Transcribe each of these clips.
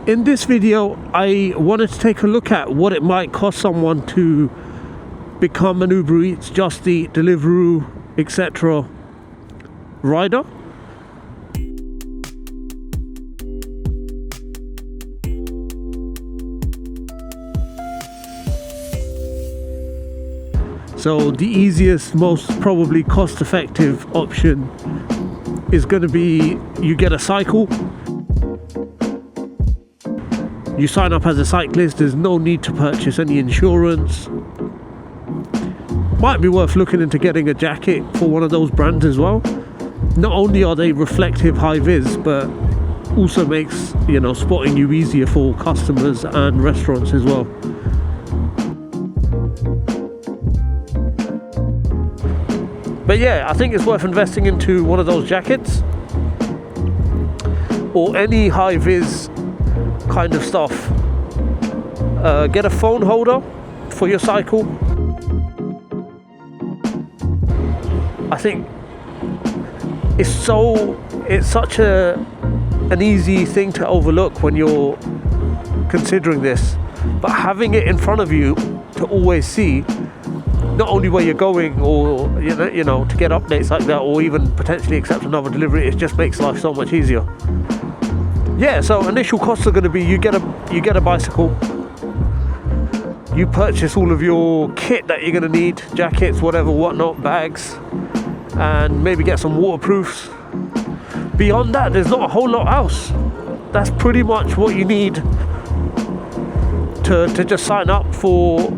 In this video, I wanted to take a look at what it might cost someone to become an Uber Eats, Just Eat, Deliveroo, etc. rider. So the easiest, most probably cost-effective option is going to be you get a cycle. You sign up as a cyclist, there's no need to purchase any insurance. Might be worth looking into getting a jacket for one of those brands as well. Not only are they reflective high vis, but also makes, spotting you easier for customers and restaurants as well. But yeah, I think it's worth investing into one of those jackets or any high vis kind of stuff. Get a phone holder for your cycle. I think it's such an easy thing to overlook when you're considering this, but having it in front of you to always see not only where you're going or to get updates like that, or even potentially accept another delivery, it just makes life so much easier. Yeah, so initial costs are going to be you get a bicycle, you purchase all of your kit that you're going to need, jackets, whatever, whatnot, bags, and maybe get some waterproofs. Beyond that, there's not a whole lot else. That's pretty much what you need to just sign up for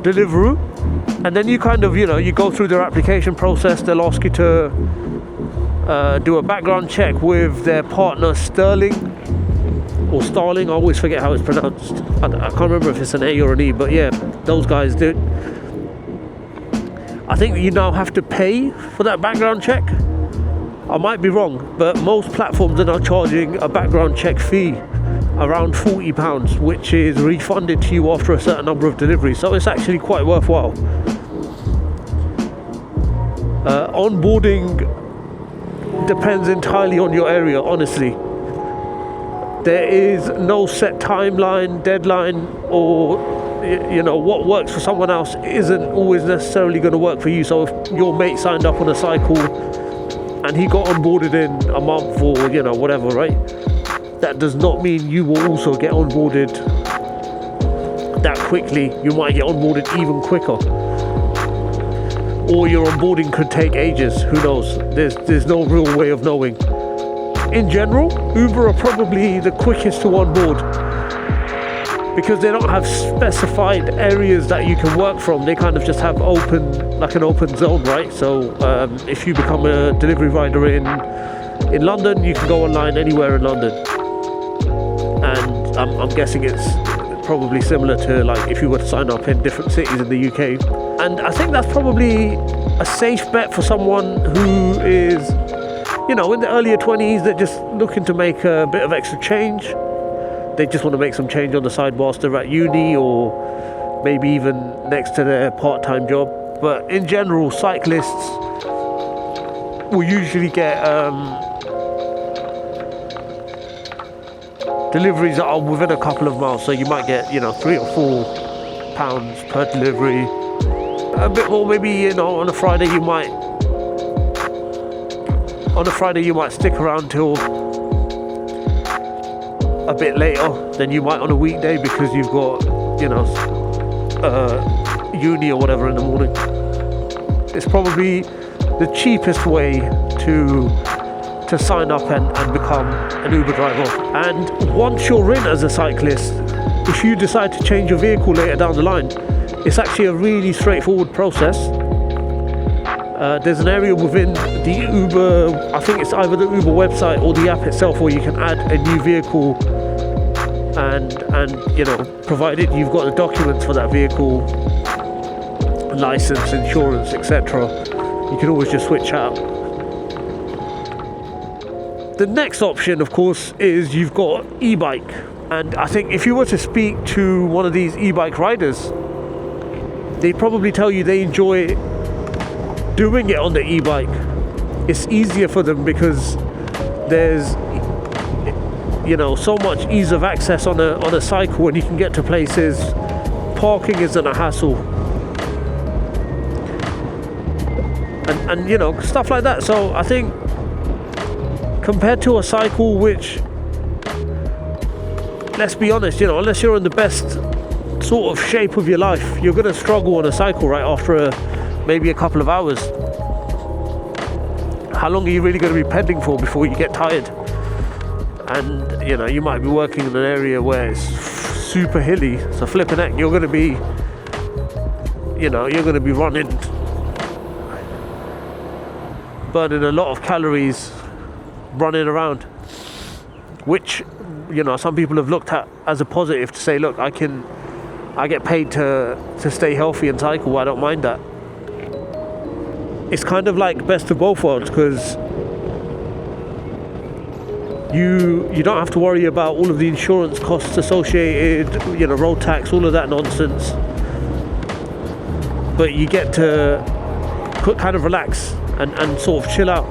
Deliveroo. And then you kind of, you go through their application process. They'll ask you to do a background check with their partner Sterling or Starling. I always forget how it's pronounced. I can't remember if it's an A or an E, but yeah, those guys do. I think you now have to pay for that background check. I might be wrong, but most platforms are now charging a background check fee around £40, which is refunded to you after a certain number of deliveries. So it's actually quite worthwhile. Onboarding depends entirely on your area, honestly. There is no set timeline, deadline, or what works for someone else isn't always necessarily going to work for you. So if your mate signed up on a cycle and he got onboarded in a month or whatever, right, that does not mean you will also get onboarded that quickly. You might get onboarded even quicker, or your onboarding could take ages. Who knows? There's no real way of knowing. In general, Uber are probably the quickest to onboard because they don't have specified areas that you can work from. They kind of just have an open zone, right? So if you become a delivery rider in London, you can go online anywhere in London. And I'm guessing it's probably similar to like if you were to sign up in different cities in the UK. And I think that's probably a safe bet for someone who is, in the earlier 20s, they're just looking to make a bit of extra change. They just want to make some change on the side whilst they're at uni, or maybe even next to their part-time job. But in general, cyclists will usually get deliveries that are within a couple of miles. So you might get, £3 or £4 per delivery. A bit more maybe, on a Friday you might stick around till a bit later than you might on a weekday because you've got, uni or whatever in the morning. It's probably the cheapest way to sign up and become an Uber driver. And once you're in as a cyclist, if you decide to change your vehicle later down the line, it's actually a really straightforward process. There's an area within the Uber, I think it's either the Uber website or the app itself, where you can add a new vehicle, and provided you've got the documents for that vehicle, license, insurance, etc., you can always just switch out. The next option, of course, is you've got e-bike. And I think if you were to speak to one of these e-bike riders, they'd probably tell you they enjoy doing it on the e-bike. It's easier for them because there's so much ease of access on a cycle when you can get to places. Parking isn't a hassle, and stuff like that. So I think compared to a cycle, which, let's be honest, unless you're in the best sort of shape of your life, you're going to struggle on a cycle right after maybe a couple of hours. How long are you really going to be pedaling for before you get tired? And you might be working in an area where it's super hilly, so flipping heck, you're going to be burning a lot of calories running around, which some people have looked at as a positive, to say, look, I get paid to stay healthy and cycle, I don't mind that. It's kind of like best of both worlds, because you don't have to worry about all of the insurance costs associated, road tax, all of that nonsense, but you get to kind of relax and sort of chill out.